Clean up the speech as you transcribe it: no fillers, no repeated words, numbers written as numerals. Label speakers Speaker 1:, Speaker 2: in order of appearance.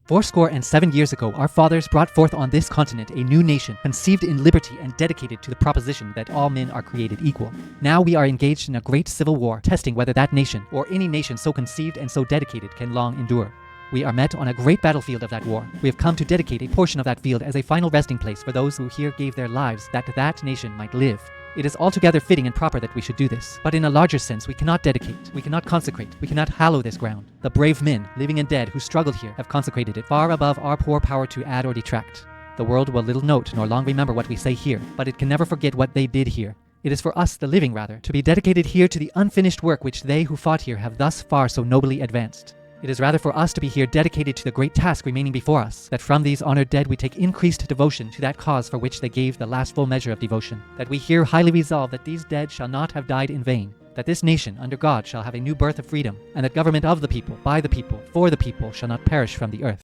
Speaker 1: "Fourscore and 7 years ago, our fathers brought forth on this continent a new nation, conceived in liberty and dedicated to the proposition that all men are created equal. Now we are engaged in a great civil war, testing whether that nation, or any nation so conceived and so dedicated, can long endure. We are met on a great battlefield of that war. We have come to dedicate a portion of that field as a final resting place for those who here gave their lives that that nation might live. It is altogether fitting and proper that we should do this. But in a larger sense, we cannot dedicate, we cannot consecrate, we cannot hallow this ground. The brave men, living and dead, who struggled here have consecrated it far above our poor power to add or detract. The world will little note nor long remember what we say here, but it can never forget what they did here. It is for us, the living rather, to be dedicated here to the unfinished work which they who fought here have thus far so nobly advanced. It is rather for us to be here dedicated to the great task remaining before us, that from these honored dead we take increased devotion to that cause for which they gave the last full measure of devotion, that we here highly resolve that these dead shall not have died in vain, that this nation under God shall have a new birth of freedom, and that government of the people, by the people, for the people shall not perish from the earth."